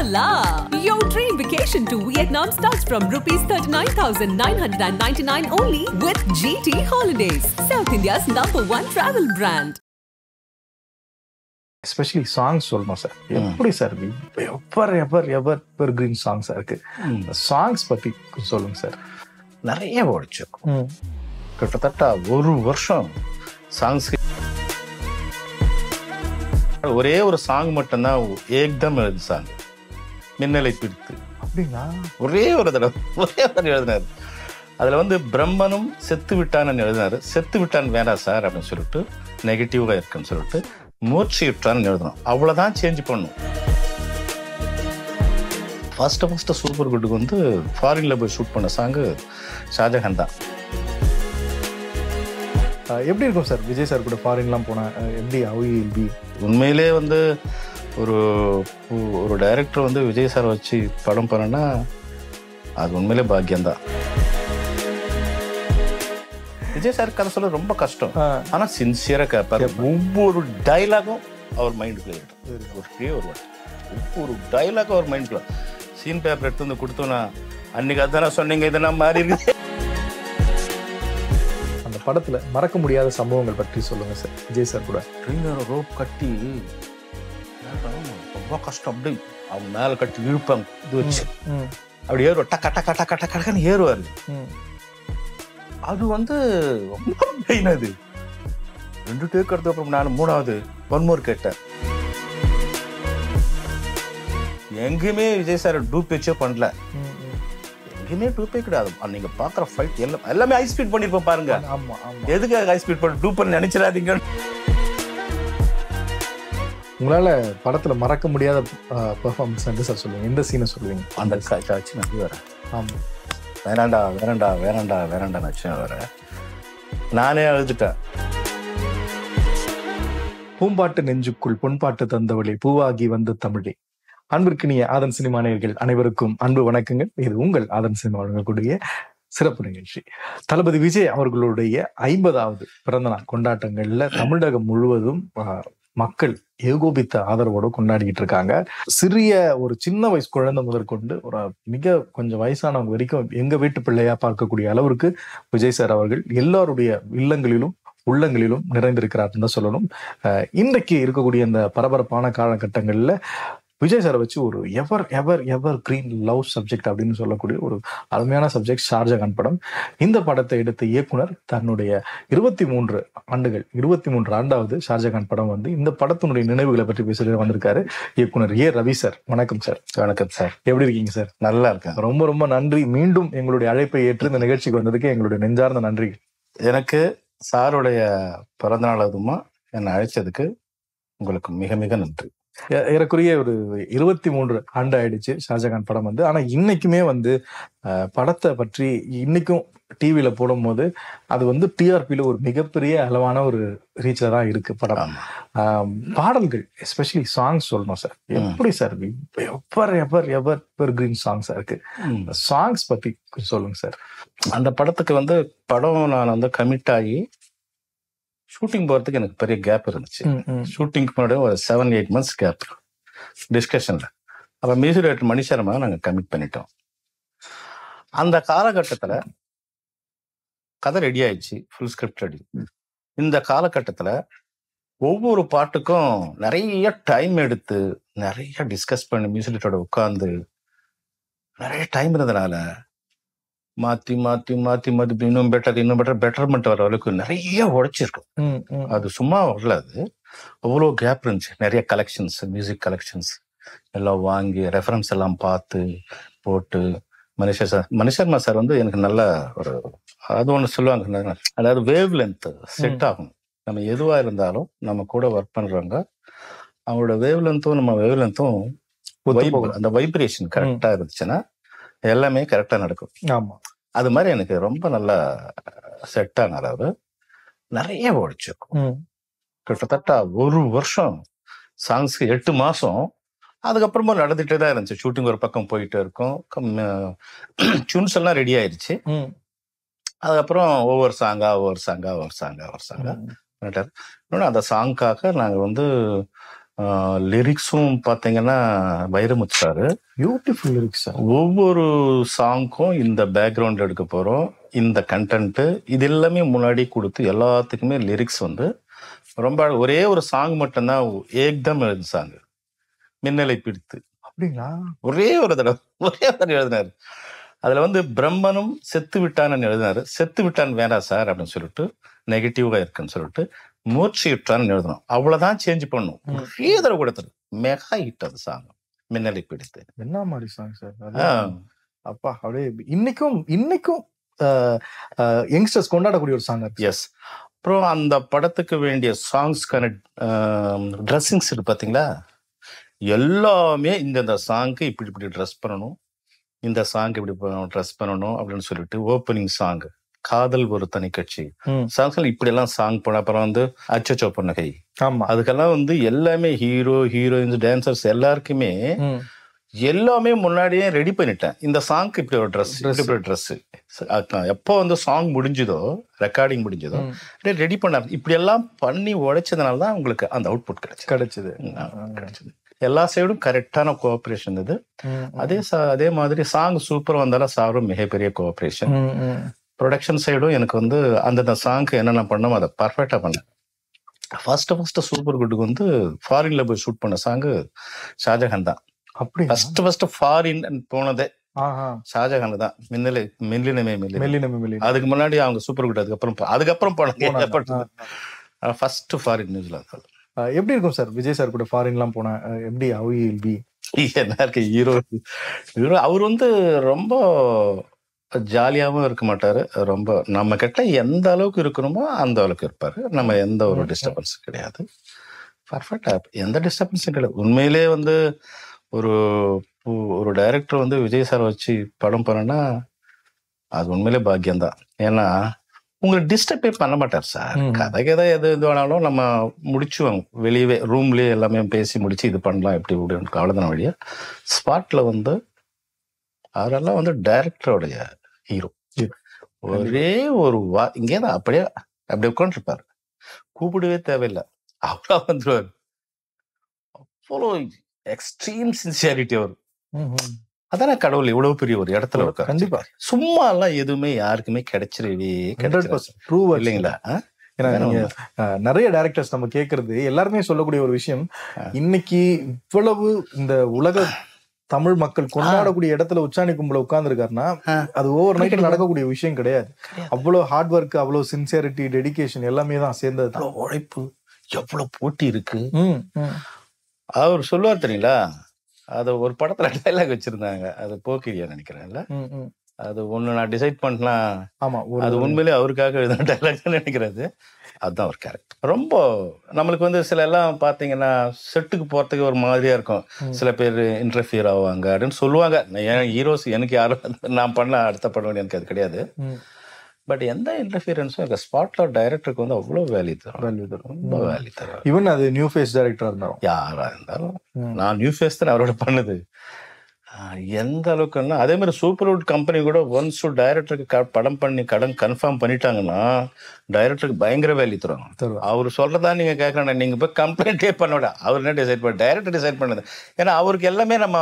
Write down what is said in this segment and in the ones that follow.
Voila! Your dream vacation to Vietnam starts from rupees 39,999 only with GT Holidays, South India's #1 travel brand. Especially songs சொல்லணும் sir. எப்படி sir எவர் எவர் எவர் எவர் green சாங்ஸாக இருக்கு. Songs பற்றி சொல்லுங்க sir. நிறைய ஓடிச்சிருக்கும். கிட்டத்தட்ட ஒரு வருஷம் சாங்ஸ். ஒரே ஒரு சாங் மட்டும்தான் ஏக்தம் எழுது சாங், மின்னலை பிடித்து. அப்படிங்களா? ஒரே ஒரு தடவை எழுதினார். அதில் வந்து பிரம்மனும் செத்து விட்டான்னு எழுதினார். செத்து விட்டான் வேண்டாம் சார் அப்படின்னு சொல்லிட்டு, நெகட்டிவாக இருக்குன்னு சொல்லிட்டு மூர்ச்சி விட்டான்னு எழுதணும். அவ்வளோதான் சேஞ்ச் பண்ணும். ஃபர்ஸ்ட் சூப்பர் குட்டுக்கு வந்து ஃபாரின்ல போய் ஷூட் பண்ண சாங்கு ஷாஜஹான் தான். எப்படி இருக்கும் சார் விஜய் சார் கூட ஃபாரின்லாம் போனால்? எப்படி அவி உண்மையிலே வந்து ஒரு டைரக்டர் வந்து விஜய் சார் வச்சு படம் பண்ணனா அது உண்மையிலே பாக்கியம்தான். விஜய் சார் கதை சொல்ல ரொம்ப கஷ்டம், ஆனால் சின்சியராக கேட்பாரு. ஒவ்வொரு டைலாகும் அவர் மைண்டுக்குள்ள இருக்கும். ஒவ்வொரு டைலாகும் அவர் மைண்டுக்குள்ள. சீன் பேப்பர் எடுத்து வந்து கொடுத்தோன்னா அன்னைக்கு அதுதானே சொன்னீங்க, இதெல்லாம் மாறி இருக்கு. அந்த படத்துல மறக்க முடியாத சம்பவங்கள் பற்றி சொல்லுங்க சார். விஜய் சார் கூட ரோப் கட்டி ரொம்ப கஷ்டம். அப்படி அவங்க மேல கட்டி இழுப்பாங்க, இது வச்சு அப்படி ஏறுவார். டக்க டக்க டக்க டக்குன்னு ஏறுவாரு. அது வந்து ரொம்ப பெயின். அது 2 டேக் எடுத்த அப்புறம் நான் 3வது ஒன்மோர் கேட்டேன். எங்கேயுமே விஜய் சார் டூப் வச்சே பண்ணல. எங்கேயுமே டூப்பே கிடையாது. நீங்க பாக்குற ஃபைட் எல்லாமே ஹை ஸ்பீட் பண்ணிருப்போம் பாருங்க. எதுக்காக ஹை ஸ்பீட் பண்ணி டூப் பண்ணி நினைச்சிடாதீங்க. உங்களால படத்துல மறக்க முடியாத பெர்ஃபார்மன்ஸ் வந்து சார் சொல்லுங்க. எந்த சீனை சொல்லுவீங்க? அந்த காட்சி நம்பி வரேன். ஆமா, வேணாண்டா வேணாண்டா வேணாண்டா வேணாண்டா நச்சு வர நானே அழுதுட்டேன். பூம்பாட்டு நெஞ்சுக்குள் பொன்பாட்டு தந்தவழி பூவாகி வந்த தமிழே. அன்பிற்கினிய ஆதன் சினிமா நேயர்கள் அனைவருக்கும் அன்பு வணக்கங்கள். இது உங்கள் ஆதன் சினிமா வழங்கக்கூடிய சிறப்பு நிகழ்ச்சி. தளபதி விஜய் அவர்களுடைய 50வது பிறந்தநாள் கொண்டாட்டங்கள்ல தமிழகம் முழுவதும் மக்கள் ஏகோபித்த ஆதரவோடு கொண்டாடிக்கிட்டு இருக்காங்க. ஒரு சின்ன வயசு குழந்தை முதற்கொண்டு ஒரு மிக கொஞ்சம் வயசானவங்க வரைக்கும் எங்க வீட்டு பிள்ளையா பார்க்கக்கூடிய அளவிற்கு விஜய் சார் அவர்கள் எல்லாருடைய இல்லங்களிலும் உள்ளங்களிலும் நிறைந்திருக்கிறார்னு தான் சொல்லணும். இன்றைக்கு இருக்கக்கூடிய இந்த பரபரப்பான காலகட்டங்கள்ல விஜய் சாரை வச்சு ஒரு எவர் கிரீன் லவ் சப்ஜெக்ட் அப்படின்னு சொல்லக்கூடிய ஒரு அருமையான சப்ஜெக்ட் ஷாஜகான் படம். இந்த படத்தை எடுத்த இயக்குனர் தன்னுடைய 23 ஆண்டாவது ஷாஜகான் படம் வந்து இந்த படத்தினுடைய நினைவுகளை பற்றி பேச வந்திருக்காரு இயக்குனர் ரவி சார். வணக்கம் சார். வணக்கம் சார். எப்படி இருக்கீங்க சார்? நல்லா இருக்கேன். ரொம்ப ரொம்ப நன்றி. மீண்டும் எங்களுடைய அழைப்பை ஏற்று இந்த நிகழ்ச்சிக்கு வந்ததுக்கு எங்களுடைய நெஞ்சார்ந்த நன்றி. எனக்கு சாருடைய பிறந்தநாள் அதுமா என்னை அழைச்சதுக்கு உங்களுக்கு மிக மிக நன்றி. ஏறக்குறைய ஒரு 23 ஆண்டு ஆயிடுச்சு ஷாஜகான் படம் வந்து. ஆனா இன்னைக்குமே வந்து படத்தை பற்றி இன்னைக்கும் டிவியில போடும் போது அது வந்து டிஆர்பியில ஒரு மிகப்பெரிய அளவான ஒரு ரீச்ல தான் இருக்கு படம். பாடல்கள் எஸ்பெஷலி சாங்ஸ் சொல்லணும் சார். எப்படி சார் எவர் எவர் கிரீன் சாங்ஸா இருக்கு. சாங்ஸ் பத்தி சொல்லுங்க சார். அந்த படத்துக்கு வந்து படம் நான் வந்து கமிட் ஆகி ஷூட்டிங் போகிறதுக்கு எனக்கு பெரிய கேப் இருந்துச்சு. ஷூட்டிங்க்கு முன்னாடி ஒரு 7-8 months கேப் டிஸ்கஷனில். அப்போ மியூசிக் டைரக்டர் மணி சர்மா நாங்கள் கமிட் பண்ணிட்டோம். அந்த காலகட்டத்தில் கதை ரெடி ஆயிடுச்சு, ஃபுல் ஸ்கிரிப்ட் ரெடி. இந்த காலகட்டத்தில் ஒவ்வொரு பாட்டுக்கும் நிறைய டைம் எடுத்து நிறைய டிஸ்கஸ் பண்ணி மியூசிக் டைரக்டரோட உட்காந்து நிறைய டைம் இருந்ததுனால மாற்றி மாற்றி மாற்றி மாற்றி இன்னும் பெட்டர்மெண்ட் வர அளவுக்கு நிறைய உழைச்சிருக்கும். அது சும்மா வரல, அது அவ்வளோ கேப் இருந்துச்சு. நிறைய கலெக்ஷன்ஸ், மியூசிக் கலெக்ஷன்ஸ் எல்லாம் வாங்கி ரெஃபரன்ஸ் எல்லாம் பார்த்து போட்டு மணிஷர்மா சார் வந்து எனக்கு நல்ல ஒரு அது ஒன்று சொல்லுவாங்க, அதாவது வேவ் லென்த் செட் ஆகும். நம்ம எதுவாக இருந்தாலும் நம்ம கூட ஒர்க் பண்ணுறவங்க அவங்களோட வேவ் லென்த்தும் நம்ம வேவ் லென்த்தும் அந்த வைப்ரேஷன் கரெக்டாக இருந்துச்சுன்னா எல்லாமே கரெக்டா நடக்கும். ஆமா, அது மாதிரி எனக்கு ரொம்ப நல்லா செட் ஆனார். அவரு நிறைய ஓடிச்சிருக்கும். கிட்டத்தட்ட ஒரு வருஷம் சாங்ஸ்க்கு 8 மாசம். அதுக்கப்புறமா நடந்துட்டே தான் இருந்துச்சு. ஷூட்டிங் ஒரு பக்கம் போயிட்டே இருக்கும். டியூன்ஸ் எல்லாம் ரெடி ஆயிடுச்சு. அதுக்கப்புறம் ஒவ்வொரு சாங்கா பண்ணிட்டாரு. இன்னொன்று அந்த சாங்காக நாங்கள் வந்து லிரிக்ஸும் பார்த்தீங்கன்னா வைரமுத்து சார். Beautiful lyrics. ஒவ்வொரு சாங்க்கும் இந்த பேக்ரவுண்ட் எடுக்க போகிறோம், இந்த கண்டென்ட்டு, இது எல்லாமே முன்னாடி கொடுத்து எல்லாத்துக்குமே லிரிக்ஸ் வந்து ரொம்ப ஒரே ஒரு சாங் மட்டும்தான் ஏக்தம் எழுது சாங், மின்னலை பிடித்து. அப்படிங்களா? ஒரே ஒரு தடவை எழுதினாரு. அதுல வந்து பிரம்மனும் செத்து விட்டான்னு எழுதினாரு. செத்து விட்டான் வேண்டாம் சார் அப்படின்னு சொல்லிட்டு, நெகட்டிவா இருக்குன்னு சொல்லிட்டு மூர்ச்சியுற்றான்னு எழுதணும். அவ்வளவுதான் சேஞ்ச் பண்ணும். ஒரே தடவை கொடுத்துரு. மெகா ஹிட் அது சாங் மின்னலை பிடித்து. என்ன மாதிரி சாங் சார்? அப்பா, அப்படியே இன்னைக்கும் யங்ஸ்டர்ஸ் கொண்டாடக்கூடிய ஒரு சாங். எஸ். அப்புறம் அந்த படத்துக்கு வேண்டிய சாங்ஸ்க்கான ட்ரெஸ்ஸிங்ஸ் இருக்கு பார்த்தீங்களா, எல்லாமே இந்த சாங்க்கு இப்படி ட்ரெஸ் பண்ணணும், இந்த சாங் இப்படி ட்ரெஸ் பண்ணணும் அப்படின்னு சொல்லிட்டு ஓப்பனிங் சாங் காதல் ஒரு தனி கட்சி சாங்ஸ் இப்படி எல்லாம் சாங் போன அப்புறம் வந்து அச்சச்சோ பொன்னகை. ஆமா, அதுக்கெல்லாம் வந்து எல்லாமே ஹீரோ ஹீரோயின்ஸ் டான்சர்ஸ் எல்லாருக்குமே எல்லாமே முன்னாடியே ரெடி பண்ணிட்டேன். இந்த சாங்க்கு இப்படி ஒரு ட்ரெஸ், இப்படி ஒரு ட்ரெஸ். எப்போ வந்து சாங் முடிஞ்சதோ, ரெக்கார்டிங் முடிஞ்சதோ ரெடி பண்ண இப்படி எல்லாம் பண்ணி உடைச்சதுனால தான் உங்களுக்கு அந்த அவுட்புட் கிடைச்சது. எல்லா சைடும் கரெக்டான கோஆபரேஷன் இது. அதே மாதிரி சாங் சூப்பர் வந்தாலும் சாரும் மிகப்பெரிய கோஆபரேஷன். ப்ரொடக்ஷன் சைடும் எனக்கு வந்து அந்தந்த சாங்க்கு என்னென்ன பண்ணோமோ அதை பர்ஃபெக்டா பண்ணேன். ஃபர்ஸ்ட் சூப்பர் குட்டுக்கு வந்து ஃபாரின்ல போய் ஷூட் பண்ண சாங்கு ஷாஜஹான் தான். அப்படி ஃபர்ஸ்ட் ஃபாரின் போனதே ஷாஜஹான் தான். மில்லினமே. அதுக்கு முன்னாடி அவங்க சூப்பர் குட் அதுக்கப்புறம் போனாங்க. ஃபர்ஸ்ட் ஃபாரின் நியூஸ்ல. எப்படி இருக்கும் சார் விஜய் சார் கூட ஃபாரின்லாம் போனா? எப்படி என்ன இருக்கு ஹீரோ அவர் வந்து ரொம்ப ஜாலியாகவும் இருக்க மாட்டாரு. ரொம்ப நம்ம கிட்ட எந்த அளவுக்கு இருக்கணுமோ அந்த அளவுக்கு இருப்பாரு. நம்ம எந்த ஒரு டிஸ்டர்பன்ஸும் கிடையாது. பர்ஃபெக்டா எந்த டிஸ்டர்பன்ஸும் கிடையாது. உண்மையிலே வந்து ஒரு டைரக்டர் வந்து விஜய் சார் வச்சு படம் பண்ணனா அது உண்மையிலே பாக்கியம்தான். ஏன்னா உங்களை டிஸ்டர்பே பண்ண மாட்டார் சார். கதை எது வேணாலும் நம்ம முடிச்சுவோம். வெளியவே ரூம்லயே எல்லாமே பேசி முடிச்சு இது பண்ணலாம் எப்படி அவ்வளவுதான் வழியா. ஸ்பாட்ல வந்து அவரெல்லாம் வந்து டைரக்டரோடைய ஹீரோ. ஒரே ஒரு இங்கேதான் அப்படியே உட்காந்துருப்பாரு. கூப்பிடவே தேவையில்லை, அவ்வளோ வந்துருவாரு. அவ்வளோ எக்ஸ்ட்ரீம் சின்சியாரிட்டி அவர். அதான கடவுள் இவ்வளவு பெரிய ஒரு இடத்துல இருக்காரு. கண்டிப்பா சும்மா எல்லாம் எதுவுமே யாருக்குமே கிடைச்சிடவே இல்லைங்களா? ஏன்னா நீங்க நிறைய டைரக்டர்ஸ் நம்ம கேட்கறது எல்லாருமே சொல்லக்கூடிய ஒரு விஷயம், இன்னைக்கு இவ்வளவு இந்த உலக தமிழ் மக்கள் கொண்டாடக்கூடிய இடத்துல உச்சாணி கும்பல உட்கார்ந்து இருக்காருன்னா அது ஓவர் நைட்ல நடக்கக்கூடிய விஷயம் கிடையாது. அவ்வளவு ஹார்ட் ஒர்க், அவ்வளவு சின்சியரிட்டி, டெடிகேஷன் எல்லாமே தான் சேர்ந்தது. உழைப்பு, எவ்வளவு போட்டி இருக்கு. அவர் சொல்லுவார் தெரியுங்களா, அது ஒரு படத்துல டைலாக் வச்சிருந்தாங்க, அது போக்கிரியா நினைக்கிறேன்ல, அது ஒண்ணு நான் டிசைட் பண்ணா அது உண்மையிலே அவருக்காக எழுதின டைலாக் நினைக்கிறது. அதுதான் ஒரு கேரக்டர். ரொம்ப நம்மளுக்கு வந்து சில எல்லாம் பாத்தீங்கன்னா செட்டுக்கு போறதுக்கு ஒரு மாதிரியா இருக்கும். சில பேர் இன்டர்ஃபியர் ஆவாங்க அப்படின்னு சொல்லுவாங்க. ஏன் ஹீரோஸ் எனக்கு யாரும் நான் பண்ண அடுத்த படம் எனக்கு அது கிடையாது. பட் எந்த இன்டர்ஃபியரன்ஸும் எனக்கு ஸ்பாட்ல டைரக்டருக்கு வந்து அவ்வளவு வேல்யூ தரும், ரொம்ப வேல்யூ தரும். ஈவன் அது நியூ ஃபேஸ் டைரக்டரா இருந்தாலும் யாரா இருந்தாலும் நான் நியூ ஃபேஸ் தான் அவரோட பண்ணுது. எந்த அளவுக்குன்னா அதே மாதிரி சூப்பர்வுட் கம்பெனி கூட ஒன்ஸ் டைரக்டருக்கு படம் பண்ணி கடன் கன்ஃபார்ம் பண்ணிட்டாங்கன்னா டைரக்டருக்கு பயங்கர வேல்யூ தருவாங்க. அவர் சொல்றதா நீங்க கேட்கணும், நீங்க போய் கம்ப்ளைண்டே பண்ணோட அவர் என்ன டிசைட் பண்ண, டைரக்டர் டிசைட் பண்ணது. ஏன்னா அவருக்கு எல்லாமே நம்ம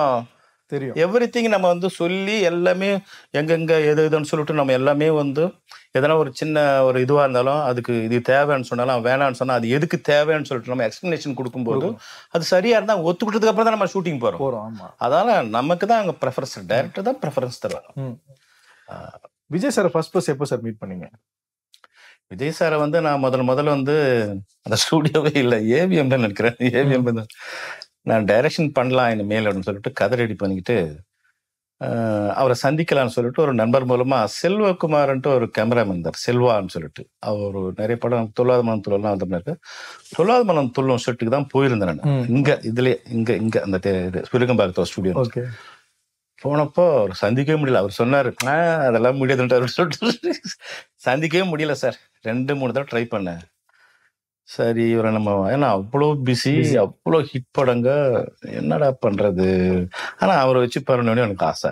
தெரியும், எவ்ரிதிங் நம்ம வந்து சொல்லி எல்லாமே எங்கெங்க எதுன்னு சொல்லிட்டு நம்ம எல்லாமே வந்து எதனா ஒரு சின்ன ஒரு இதுவா இருந்தாலும் அதுக்கு இது தேவைன்னு சொன்னாலும் வேணான்னு சொன்னா அது எதுக்கு தேவைன்னு சொல்லிட்டு நம்ம எக்ஸ்பிளனேஷன் கொடுக்கும்போது அது சரியா இருந்தா ஒத்துக்கிட்டதுக்கு அப்புறம் தான் நம்ம ஷூட்டிங் போறோம். அதனால நமக்கு தான் அங்க ப்ரெஃபரன்ஸ், டைரக்டர் தான் ப்ரெஃபரன்ஸ் தருவாங்க. விஜய் சார் ஃபர்ஸ்ட் எப்போ சார் மீட் பண்ணீங்க? விஜய் சாரை வந்து நான் முதல்ல வந்து அந்த ஸ்டூடியோவே இல்லை, ஏவிஎம் தான் நினைக்கிறேன். ஏவிஎம் தான் நான் டைரக்ஷன் பண்ணலாம் இனிமேல் அப்படின்னு சொல்லிட்டு கதை ரெடி பண்ணிக்கிட்டு அவரை சந்திக்கலாம்னு சொல்லிட்டு ஒரு நண்பர் மூலமா செல்வகுமார்ன்ட்டு ஒரு கேமராமேன் இருந்தார், செல்வான்னு சொல்லிட்டு. அவர் நிறைய படம் தொல்லாத மனம் துள்ளலாம் வந்து பண்ணிருக்கு. தொல்லாத மனம் துள்ளும் செட்டுக்கு தான் போயிருந்தேன் நான். இங்க அந்த விருகம்பாக்கத்தோ ஸ்டுடியோ போனப்போ அவர் சந்திக்கவே முடியல. அவர் சொன்னாரு அதெல்லாம் முடியாதுன்ட்டு அவர் சொல்லிட்டு சந்திக்கவே முடியல சார். 2-3 தடவை ட்ரை பண்ணேன். சரி இவரை நம்ம ஏன்னா அவ்வளோ பிஸி, அவ்வளோ ஹிட் படங்க, என்னடா பண்றது. ஆனா அவரை வச்சு பண்ணணும்னு எனக்கு ஆசை.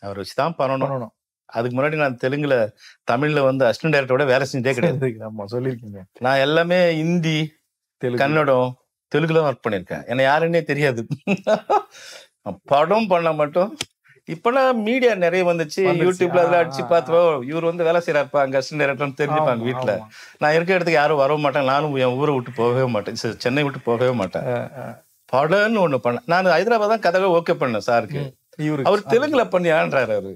அவரை வச்சுதான் பண்ணணும். அதுக்கு முன்னாடி நான் தெலுங்குல தமிழ்ல வந்து அசிஸ்டன்ட் டைரக்டரோட வேலை செஞ்சதே கிடையாது. சொல்லிருக்கீங்க. நான் எல்லாமே ஹிந்தி, கன்னடம், தெலுங்குல ஒர்க் பண்ணியிருக்கேன். என்ன யாருன்னே தெரியாது. படம் பண்ண மட்டும் இப்பெல்லாம் மீடியா நிறைய வந்துச்சு. யூடியூப்ல அதுல அடிச்சு பார்த்தோம், இவர் வந்து வேலை செய்யறாருப்பா அங்க அசிஸ்டன்ட் டைரக்டர்னு தெரிஞ்சுப்பாங்க வீட்டுல. நான் இருக்க இடத்துக்கு யாரும் வரவும் மாட்டேன், நானும் என் ஊரை விட்டு போகவே மாட்டேன், சென்னை விட்டு போகவே மாட்டேன். படம்னு ஒண்ணு பண்ணேன். நான் ஹைதராபாத் தான் கதை ஓகே பண்ணேன் சாருக்கு. அவர் தெலுங்குல பண்ணி ஆன்றாரு அவரு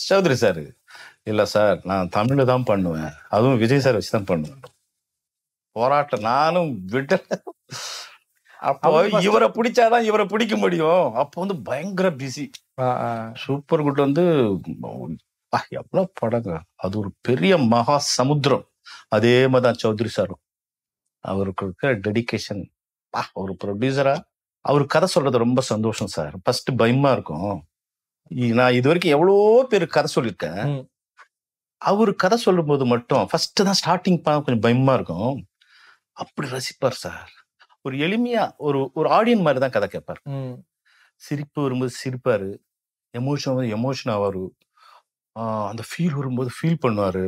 சௌத்ரி சார். இல்ல சார் நான் தமிழ்ல தான் பண்ணுவேன், அதுவும் விஜய் சார் வச்சுதான் பண்ணுவேன். போராட்டம் நானும் விடல. அப்போ இவரை பிடிச்சாதான் இவரை பிடிக்க முடியும். அப்போ வந்து பயங்கர பிஸி. சூப்பர் குட் வந்து எவ்வளவு படங்க, அது ஒரு பெரிய மகா சமுத்திரம். அதே மாதிரிதான் சௌத்ரி சாரும். அவருக்கு இருக்கிற டெடிகேஷன், ஒரு ப்ரொடியூசரா அவரு கதை சொல்றது ரொம்ப சந்தோஷம் சார். ஃபர்ஸ்ட் பயமா இருக்கும். நான் இது வரைக்கும் எவ்வளோ பேர் கதை சொல்லியிருக்கேன். அவரு கதை சொல்லும் போது மட்டும் ஃபர்ஸ்ட் தான் ஸ்டார்டிங் கொஞ்சம் பயமா இருக்கும். அப்படி ரசிப்பார் சார். ஒரு எளிமையா ஒரு ஆடியன் மாதிரி தான் கதை கேட்பார். சிரிப்பு வரும்போது சிரிப்பாரு, எமோஷன் ஆவாரு, அந்த ஃபீல் வரும்போது ஃபீல் பண்ணுவாரு.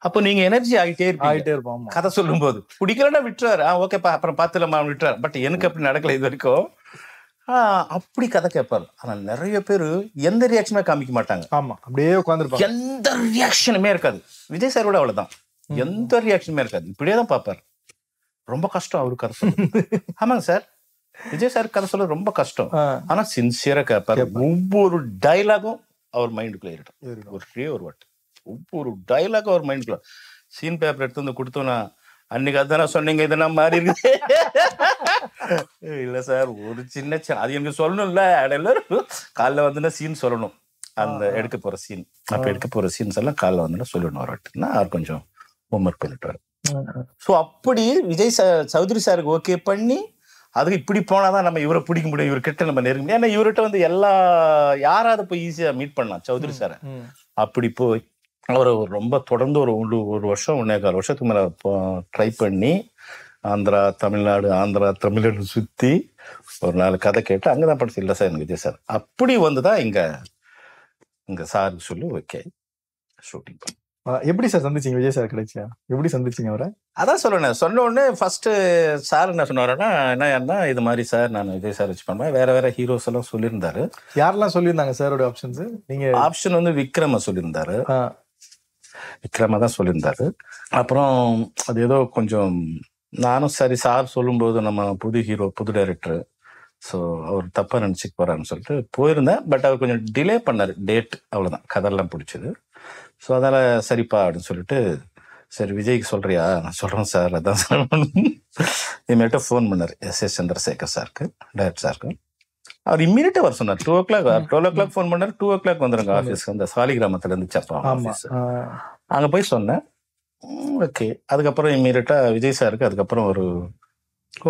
அப்போ நீங்க எனர்ஜி ஆகிட்டே இருப்போம் கதை சொல்லும் போது. பிடிக்கலன்னா விட்டுறாரு, ஓகேப்பா அப்புறம் பார்த்துலமா விட்டுறாரு. பட் எனக்கு அப்படி நடக்கல இது வரைக்கும். அப்படி கதை கேட்பாரு. ஆனா நிறைய பேரு எந்த ரியாக்ஷனுமே காமிக்க மாட்டாங்க. ஆமா, அப்படியே உட்கார்ந்து எந்த ரியாக்ஷனுமே இருக்காது. விஜய் சார் கூட அவ்வளவுதான், எந்த ரியாக்ஷனுமே இருக்காது, இப்படியே தான் பார்ப்பாரு. ரொம்ப கஷ்டம் அவரு கதை சொல்ல. ஆமாங்க சார், விஜய் சார் கதை சொல்ல ரொம்ப கஷ்டம். ஆனா சின்சியரா கேட்பாரு. ஒவ்வொரு டைலாகும் அவர் மைண்டுக்குள்ள ஏறிடும். ஒரே ஒரு வாட்டு ஒவ்வொரு டைலாகும் அவர் மைண்டுக்குள்ள. சீன் பேப்பர் எடுத்து வந்து கொடுத்தோம்னா, அன்னைக்கு அதுதானே சொன்னீங்க, இதெல்லாம் மாறி இருக்கு. இல்ல சார் ஒரு சின்ன அது எனக்கு சொல்லணும்ல. எல்லாரும் காலைல வந்துன்னா சீன் சொல்லணும், அந்த எடுக்க போற சீன். அப்ப எடுக்க போற சீன்ஸ் எல்லாம் காலைல வந்துன்னா சொல்லணும் ஒரு வாட்டுன்னா அவர் கொஞ்சம் ஹோம்ஒர்க் பண்ணிட்டு. ஸோ அப்படி விஜய் சௌத்ரி சாருக்கு ஓகே பண்ணி, அதுக்கு இப்படி போனாதான் நம்ம இவரை பிடிக்க முடியும், இவர்கிட்ட நம்ம நெருங்க முடியும். ஏன்னா இவர்கிட்ட வந்து யாராவது போய் ஈஸியா மீட் பண்ணலாம் சௌத்ரி சாரை. அப்படி போய் அவரை ரொம்ப தொடர்ந்து ஒரு வருஷம் 1.25 வருஷத்துக்கு மேல ட்ரை பண்ணி ஆந்திரா தமிழ்நாடு சுத்தி ஒரு 4 கதை கேட்டு அங்கதான் படிச்சு. இல்லை சார் எனக்கு விஜய் சார் அப்படி வந்துதான் இங்க சாருக்கு சொல்லி ஓகே ஷூட்டிங் பண்ண. எப்படி சார் சந்திச்சீங்க விஜய் சார் கிடைச்சா? எப்படி சந்திச்சீங்க அவரை? அதான் சொல்லணும். சொன்ன உடனே ஃபர்ஸ்ட் சார் என்ன சொன்னாருன்னா, என்ன இது மாதிரி சார் நான் விஜய் சார் வச்சு பண்ணுவேன். வேற ஹீரோஸ் எல்லாம் சொல்லியிருந்தாரு. யாரெல்லாம் சொல்லியிருந்தாங்க சாரோட ஆப்ஷன்ஸ்? நீங்க ஆப்ஷன் வந்து விக்ரம சொல்லியிருந்தாரு. விக்ரமா தான் சொல்லியிருந்தாரு. அப்புறம் அது ஏதோ கொஞ்சம் நானும் சரி சார் சொல்லும்போது நம்ம புது ஹீரோ புது டைரக்டர், ஸோ அவர் தப்பா நினைச்சுக்க போறாருன்னு சொல்லிட்டு போயிருந்தேன். பட் அவர் கொஞ்சம் டிலே பண்ணாரு டேட், அவ்வளவுதான். கதெல்லாம் பிடிச்சது. ஸோ அதனால சரிப்பா அப்படின்னு சொல்லிட்டு, சரி விஜய்க்கு சொல்றியா? நான் சொல்றேன் சார், அதான் சொல்லணும். இனிமேட்டு ஃபோன் பண்ணாரு எஸ் சந்திரசேகர் சாருக்கு, டைரக்டர் சாருக்கு. அவர் இம்மீடியட்டா வர சொன்னார். 12 o'clock ஃபோன் பண்ணாரு. 2 o'clock வந்துருங்க ஆஃபீஸ்க்கு. அந்த சாலிகிராமத்துல இருந்து சப்பா ஆஃபீஸ். அங்க போய் சொன்னேன். ஓகே. அதுக்கப்புறம் இம்மீடியட்டா விஜய் சாருக்கு அதுக்கப்புறம்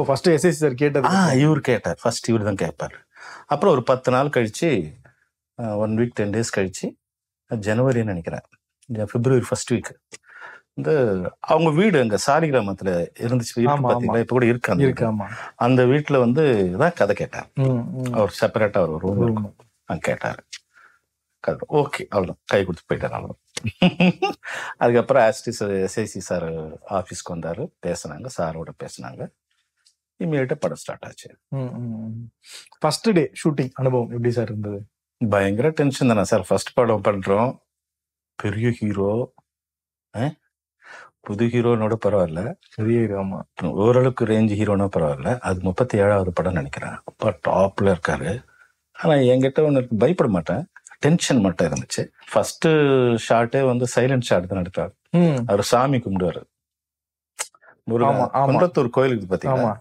ஃபர்ஸ்ட் எஸ்எஸ்சி சார் கேட்டார். இவர் கேட்டார். ஃபர்ஸ்ட் இவர் தான் கேட்பாரு. அப்புறம் ஒரு 10 நாள் கழிச்சு, 1 week 10 days கழிச்சு, ஜனவரின்னு நினைக்கிறேன், பிப்ரவரி ஃபர்ஸ்ட் வீக் வந்து அவங்க வீடு அங்க சாலிகிராமத்துல இருந்துச்சு. பாத்தீங்களா, இப்ப கூட இருக்கு. அந்த வீட்டுல வந்து தான் கதை கேட்டார். அவர் செப்பரேட்டா ஒரு ரூம் இருக்கும், அங்க கேட்டாரு. ஓகே, அவ்வளவுதான், கை கொடுத்து போயிட்டாரு. அவ்வளவு. அதுக்கப்புறம் எஸ்ஐசி சார் ஆபீஸ்க்கு வந்தாரு, பேசினாங்க, சாரோட பேசினாங்க. இமீடியட்டா படம் ஸ்டார்ட் ஆச்சு. ஃபர்ஸ்ட் டே ஷூட்டிங் அனுபவம் எப்படி சார் இருந்தது? பயங்கர டென்ஷன் தானே சார். ஃபர்ஸ்ட் படம் பண்றோம், பெரிய ஹீரோ, புது ஹீரோனோட பரவாயில்ல, பெரிய ஹீரோ, ஓரளவுக்கு ரேஞ்ச் ஹீரோனா பரவாயில்ல. அது 37வது படம் நினைக்கிறேன். அப்பா டாப்ல இருக்காரு. ஆனா என்கிட்ட ஒண்ணு பயப்பட மாட்டேன், டென்ஷன் மட்டும் இருந்துச்சு. ஃபர்ஸ்ட் ஷாட்டே வந்து சைலண்ட் ஷாட் தான் எடுத்தாரு. அவர் சாமி கும்பிடுவாரு. குன்றத்தூர் கோயிலுக்கு பாத்தீங்கன்னா,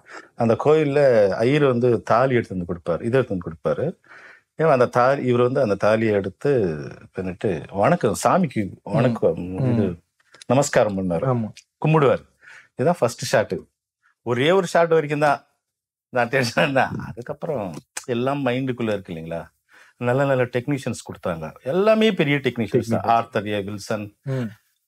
அந்த கோயில்ல ஐயர் வந்து தாலி எடுத்து வந்து கொடுப்பாரு, இதை எடுத்து வந்து கொடுப்பாரு. ஏன் அந்த தாலி, இவர் வந்து அந்த தாலியை எடுத்து பண்ணிட்டு வணக்கம் சாமிக்கு வணக்கம் இது நமஸ்காரம் பண்ணாரு, கும்பிடுவார். இதுதான் ஃபர்ஸ்ட் ஷாட்டு. ஒரே ஒரு ஷாட் வரைக்கும் தான் நான் டென்ஷன் தான். அதுக்கப்புறம் எல்லாம் மைண்டுக்குள்ள இருக்கு இல்லைங்களா. நல்ல டெக்னீஷியன்ஸ் கொடுத்தாங்க, எல்லாமே பெரிய டெக்னீஷியன்ஸ். ஆர்த்தர் வில்சன்,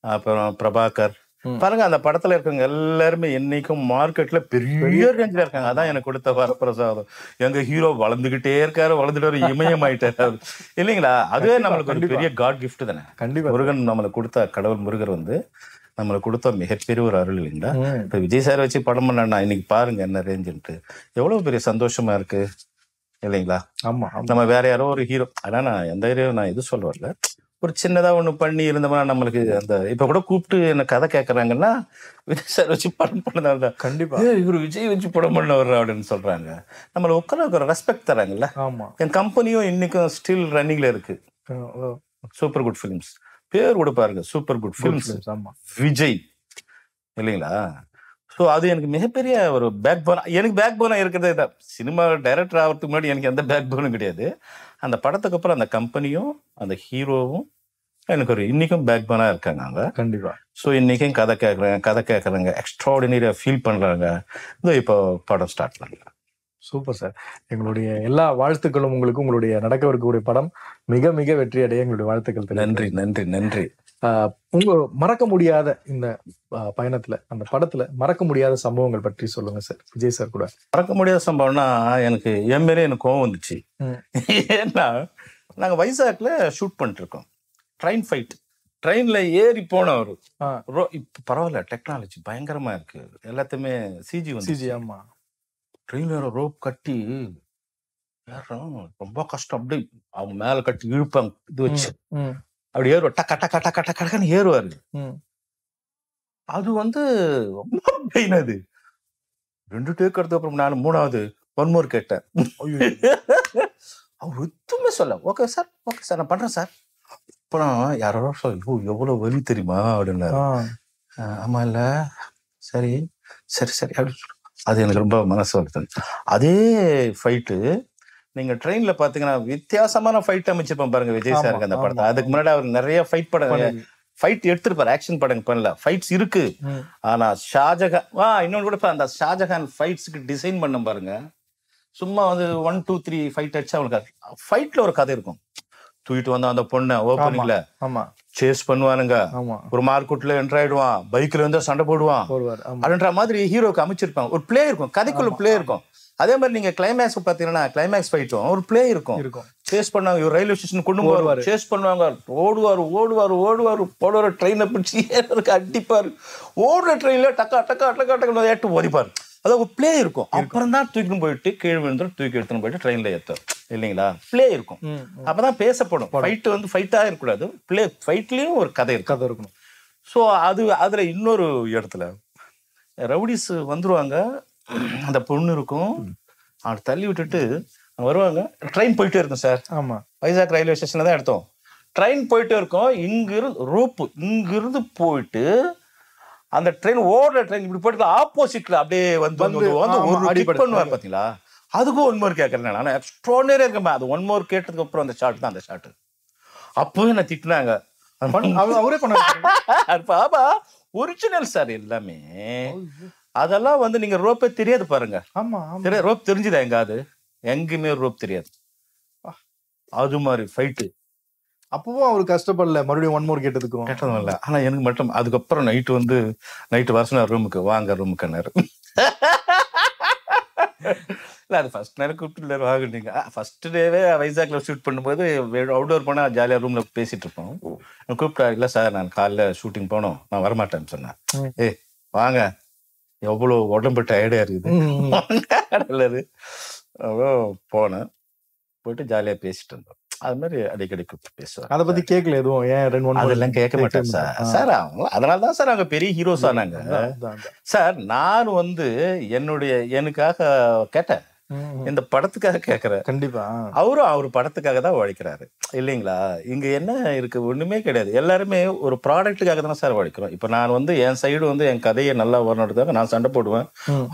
அப்புறம் பிரபாகர். பாருங்க, அந்த படத்துல இருக்கவங்க எல்லாருமே என்னைக்கும் மார்க்கெட்ல பெரிய ரேஞ்சில இருக்காங்க. அதான் எனக்கு கொடுத்த வரப்பிரசாதம். எங்க ஹீரோ வளர்ந்துகிட்டே இருக்காரு, இமயம் ஆயிட்டாரு இல்லைங்களா. அதுவே நம்மளுக்கு ஒரு பெரிய காட் கிஃப்ட் தானே. கண்டிப்பா முருகன் நம்மளுக்கு கொடுத்த கடவுள் முருகர் வந்து நம்மளை கொடுத்த மிகப்பெரிய ஒரு அருள் இல்லைங்களா? இப்போ விஜய் சார் வச்சு படம் பண்ணா இன்னைக்கு பாருங்க என்ன ரேஞ்சுன்ட்டு, எவ்வளவு பெரிய சந்தோஷமா இருக்கு இல்லைங்களா? ஆமா. நம்ம வேற யாரோ ஒரு ஹீரோ, ஆனா நான் எந்த ஹீரோ நான் இது சொல்ல வரல, ஒரு சின்னதா ஒண்ணு பண்ணி இருந்தோம்னா நம்மளுக்கு அந்த இப்ப கூட கூப்பிட்டு என்ன கதை கேட்கறாங்கன்னா விஜய் சார் வச்சு படம் பண்ணதால கண்டிப்பா இவரு விஜய் வச்சு படம் பண்ண வர்ற அப்படின்னு சொல்றாங்க. நம்மள உட்கார ரெஸ்பெக்ட் தராங்கல்ல. ஆமா. என் கம்பெனியும் இன்னைக்கும் ஸ்டில் ரன்னிங்ல இருக்கு. சூப்பர் குட் ஃபிலிம்ஸ் பேர் கூட பாருங்க, சூப்பர் குட் ஃபிலிம்ஸ் விஜய் இல்லைங்களா? ஸோ அது எனக்கு மிகப்பெரிய ஒரு பேக் போனா, எனக்கு பேக் போனா இருக்கிறதே தான். சினிமா டைரக்டர் ஆகிறதுக்கு முன்னாடி எனக்கு எந்த பேக் போனும் கிடையாது. அந்த படத்துக்கு அப்புறம் அந்த கம்பெனியும் அந்த ஹீரோவும் எனக்கு ஒரு இன்னைக்கும் பேக் போனா இருக்காங்க அவங்க. கண்டிப்பா. ஸோ இன்னைக்கும் கதை கேட்கறாங்க, எக்ஸ்ட்ராடினரியா ஃபீல் பண்றாங்க. இதோ இப்போ படம் ஸ்டார்ட் பண்ணலாம். Super sir. எங்களுடைய எல்லா வாழ்த்துக்களும் உங்களுக்கு. உங்களுடைய நடக்கவிருக்கக்கூடிய படம் மிக மிக வெற்றி அடைய எங்களுடைய வாழ்த்துக்கள். நன்றி நன்றி நன்றி. உங்க மறக்க முடியாத இந்த பயணத்துல, அந்த படத்துல மறக்க முடியாத சம்பவங்கள் பற்றி சொல்லுங்க சார். விஜய் சார் கூட மறக்க முடியாத சம்பவம்னா எனக்கு என் மேலே எனக்கு கோவம் வந்துச்சு. ஏன்னா நாங்க வைசாக்ல ஷூட் பண்ணிட்டு இருக்கோம். ட்ரெயின் ஃபைட், ட்ரெயின்ல ஏறி போனவர் இப்ப பரவாயில்ல, டெக்னாலஜி பயங்கரமா இருக்கு, எல்லாத்தையுமே சிஜி வந்து சிஜி. ஆமா. ட்ரெயின்ல ரோப் கட்டி ரொம்ப கஷ்டம். அப்படி அவங்க மேல கட்டி இழுப்பாங்க, இது வச்சு அப்படி ஏறுவா, டக்க டக்க டக்க டக்குன்னு ஏறுவாரு. அது வந்து ரொம்ப பெயின். அது 2 டேக் எடுத்த அப்புறம் நான் 3வது ஒன் மோர் கேட்டேன். அவர் எதுவுமே சொல்ல, ஓகே சார் ஓகே சார் நான் பண்றேன் சார். அப்புறம் யாரோ எவ்வளவு வலி தெரியுமா அப்படின்னாரு. ஆமா இல்ல, சரி சரி சரி அப்படின்னு சொல்ல, அது எனக்கு ரொம்ப மனசு வருது. அதே ஃபைட்டு நீங்க ட்ரெயின்ல பாத்தீங்கன்னா வித்தியாசமான ஃபைட் அமைச்சிருப்பேன் பாருங்க விஜய் சாருக்கு அந்த படத்தை. அதுக்கு முன்னாடி அவர் நிறைய ஃபைட் எடுத்திருப்பாரு, ஆக்ஷன் படம் பண்ணல, ஃபைட்ஸ் இருக்கு. ஆனா ஷாஜகான் இன்னொன்னு கூட அந்த ஷாஜகான் ஃபைட்ஸுக்கு டிசைன் பண்ண பாருங்க, சும்மா வந்து 1 2 3 ஃபைட் அடிச்சா அவங்களுக்கு ஃபைட்ல ஒரு கதை இருக்கும். தூக்கிட்டு வந்தா அந்த பொண்ணை ஓப்பனிங்ல சேஸ் பண்ணுவானுங்க, ஒரு மார்க்கெட்ல என்டர் ஆயிடுவான், பைக்ல வந்து சண்டை போடுவான் அப்படின்ற மாதிரி ஹீரோக்கு அமைச்சிருப்பாங்க. ஒரு பிளே இருக்கும், கதைக்குள்ள பிளே இருக்கும். அதே மாதிரி நீங்க கிளைமேக்ஸ் பாத்தீங்கன்னா கிளைமேக்ஸ் ஃபைட்டும் ஒரு பிளே இருக்கும். சேஸ் பண்ணுவாங்க, இவர் ரயில்வே ஸ்டேஷன் கொண்டு போவாரு, சேஸ் பண்ணுவாங்க, ஓடுவாரு ட்ரெயினை பிடிச்சி அடிப்பாரு, ஓடுற ட்ரெயின்ல டக்கா டக்கா டக்கா டக்கா ஏட்டு ஓடிப்பாரு. அதாவது ஒரு பிளே இருக்கும். அப்புறம் தான் தூக்கிட்டு போயிட்டு கீழ் விழுந்துடும், தூக்கி எடுத்துன்னு போயிட்டு ட்ரெயின்ல ஏற்றும் இல்லைங்களா? பிளே இருக்கும், அப்பதான் பேசப்படும். ஃபைட்டு வந்து ஃபைட்டா இருக்கக்கூடாது, பிளே ஃபைட்லயும் ஒரு கதை இருக்கணும். ஸோ அதுல இன்னொரு இடத்துல ரவுடிஸ் வந்துருவாங்க, அந்த பொண்ணு இருக்கும், அவன் தள்ளி விட்டுட்டு வருவாங்க. ட்ரெயின் போயிட்டே இருக்கும் சார். ஆமா, வைசாக் ரயில்வே ஸ்டேஷன்ல தான் எடுத்தோம். ட்ரெயின் போயிட்டே இருக்கும், இங்கிருந்து ரோப்பு இங்கிருந்து போயிட்டு அந்த ட்ரெயின் ஓடுற ட்ரெயின் இப்படி போயிட்டு ஆப்போசிட்ல அப்படியே வந்து ஒரு கிக் பண்ணுவார் பாத்தீங்களா? அதுக்கும் 1 மோர் கேட்கறேன் நான். எக்ஸ்ட்ராடினரியா இருக்கேன். அது 1 மோர் கேட்டதுக்கு அப்புறம் அந்த ஷாட் தான் அந்த ஷாட். அப்பவே நான் திட்டினாங்க, அவரே பண்ணாரு. பாபா ஒரிஜினல் சார் எல்லாமே. அதெல்லாம் வந்து நீங்க ரோப்பே தெரியாது பாருங்க. ஆமா, ரோப் தெரிஞ்சுதா எங்காவது? எங்குமே ரோப் தெரியாது. அது மாதிரி ஃபைட்டு. அப்பவும் அவரு கஷ்டப்படல, மறுபடியும் 1 மோர் கேட்டதுக்கும் கேட்டதும் இல்லை. ஆனா எனக்கு மட்டும் அதுக்கப்புறம் நைட்டு வருஷம் ரூமுக்கு வாங்க ரூமுக்குன்னாரு. இல்லை, அது ஃபர்ஸ்ட் நேரம் கூப்பிட்டு வாங்கினீங்க. ஃபர்ஸ்ட் டேவே வைசாக்ல ஷூட் பண்ணும்போது அவுட்டோர் போனால் ஜாலியாக ரூம்ல பேசிட்டு இருப்போம். கூப்பிட்டா, இல்லை சார் நான் காலைல ஷூட்டிங் போனோம், நான் வரமாட்டேன்னு சொன்னேன். வாங்க, எவ்வளோ உடம்பு டயர்டா இருக்குது. அவ்வளோ போனேன், போயிட்டு ஜாலியாக பேசிட்டு இருந்தோம். அது மாதிரி அடிக்கடி கூப்பிட்டு பேசுவாங்க. அதை பத்தி கேட்கல எதுவும்? அதெல்லாம் கேட்க மாட்டேன் சார். சார் அவங்க அதனால தான் சார் அவங்க பெரிய ஹீரோஸ் ஆனாங்க சார். நான் வந்து எனக்காக கேட்டேன், இந்த படத்துக்காக கேட்கிறேன். கண்டிப்பா அவரும் அவர் படத்துக்காக தான் உழைக்கிறாரு இல்லைங்களா? இங்க என்ன இருக்கு? ஒண்ணுமே கிடையாது. எல்லாருமே ஒரு ப்ராடக்ட்டுக்காக தான் சார் உழைக்கிறோம். இப்ப நான் வந்து என் சைடு வந்து என் கதையை நல்லா வரணுன்றதுக்காக நான் சண்டை போடுவேன்,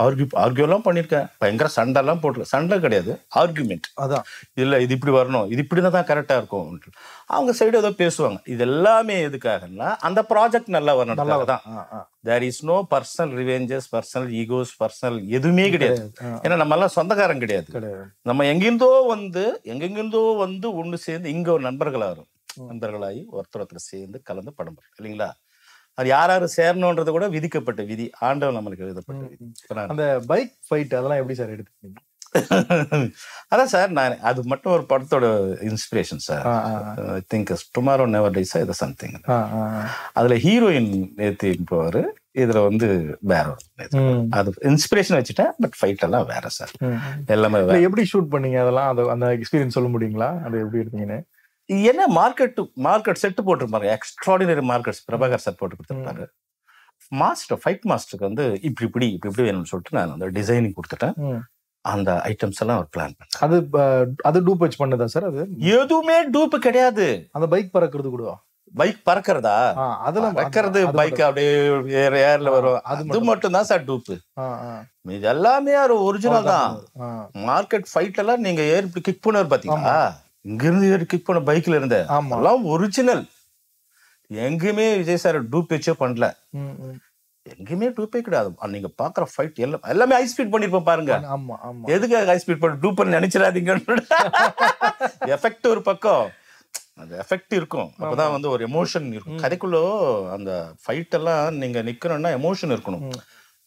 ஆர்கியூ எல்லாம் பண்ணிருக்கேன், பயங்கர சண்டை எல்லாம் போட்டு. சண்டை கிடையாது, ஆர்கியூமெண்ட். அதான் இல்ல, இது இப்படி வரணும், இது இப்படிதான் தான் கரெக்டா இருக்கும். அவங்க சைடு ஏதோ பேசுவாங்க. இது எல்லாமே எதுக்காகன்னா அந்த ப்ராஜெக்ட் நல்லா வரணுன்றதுக்காக தான். There is no personal revenges, personal egos, personal எதுவுமே கிடையாது. ஏன்னா நம்ம எல்லாம் சொந்தக்காரன் கிடையாது. நம்ம எங்கெந்தோ வந்து ஒண்ணு சேர்ந்து இங்க ஒரு நண்பர்களாகி ஒருத்தர் சேர்ந்து கலந்து படம் இல்லைங்களா? அது யாரு சேரணும்ன்றது கூட விதிக்கப்பட்ட விதி, ஆண்டவன் நம்மளுக்கு எழுதப்பட்ட விதி. அந்த பைக் ஃபைட் அதெல்லாம் எப்படி சார் எடுத்துக்கீங்க? அதான் சார், நான் அது மட்டும் ஒரு படத்தோட inspiration sir. I think tomorrow never dies இது சம்திங். அதுல ஹீரோயின் ஏத்தி போவாரு, இதுல வந்து வேற அது இன்ஸ்பிரேஷன் வச்சுட்டேன். பட் ஃபைட் எல்லாம் வேற சார், எல்லாமே வேற. எப்படி ஷூட் பண்ணீங்க அதெல்லாம்? அந்த எக்ஸ்பீரியன்ஸ் சொல்ல முடியுங்களா? அது எப்படி எடுத்தீங்கன்னு? என்ன மார்க்கெட் செட்டு போட்டிருப்பாரு, எக்ஸ்ட்ராடினரி மார்க்கெட்ஸ் பிரபாகர் சார் போட்டு கொடுத்துருப்பாரு. ஃபைட் மாஸ்டருக்கு வந்து இப்படி வேணும்னு சொல்லிட்டு நான் அந்த டிசைனிங் கொடுத்துட்டேன். அந்த ஐட்டம்ஸ் எல்லாம் ஒரு பிளான் பண்ணேன். அது டூப் வச்சு பண்ணதா சார்? அது எதுவுமே டூப் கிடையாது. அந்த பைக் பறக்கிறது கூட, பைக் பறக்கிறதா, அதெல்லாம் பறக்கிறது, பைக் அப்படியே ஏர்ல வரும், அது மட்டும் தான் சார் டூப். இது எல்லாமே ஒரு ஒரிஜினல் தான். மார்க்கெட் ஃபைட் எல்லாம் நீங்க ஏர் கிக் பண்ணுவார் பாத்தீங்களா, இங்க இருந்து ஏறி கிக் பண்ண பைக்ல இருந்த எல்லாம் ஒரிஜினல். எங்கேயுமே விஜய் சார் டூப் வச்சே பண்ணல, எங்கேயுமே டூப்பே கிடையாது. நீங்க பாக்குற ஃபைட் எல்லாமே ஹை ஸ்பீட் பண்ணிருப்போம் பாருங்க. எதுக்காக ஹை ஸ்பீட் பண்ணி டூப் பண்ணி நினைச்சிடாதீங்க. எஃபெக்ட் ஒரு பக்கம், அந்த எஃபெக்ட் இருக்கும், அப்பதான் வந்து ஒரு எமோஷன் இருக்கும் கதைக்குள்ள. அந்த ஃபைட் எல்லாம் நீங்க நிக்கணும்னா எமோஷன் இருக்கணும்.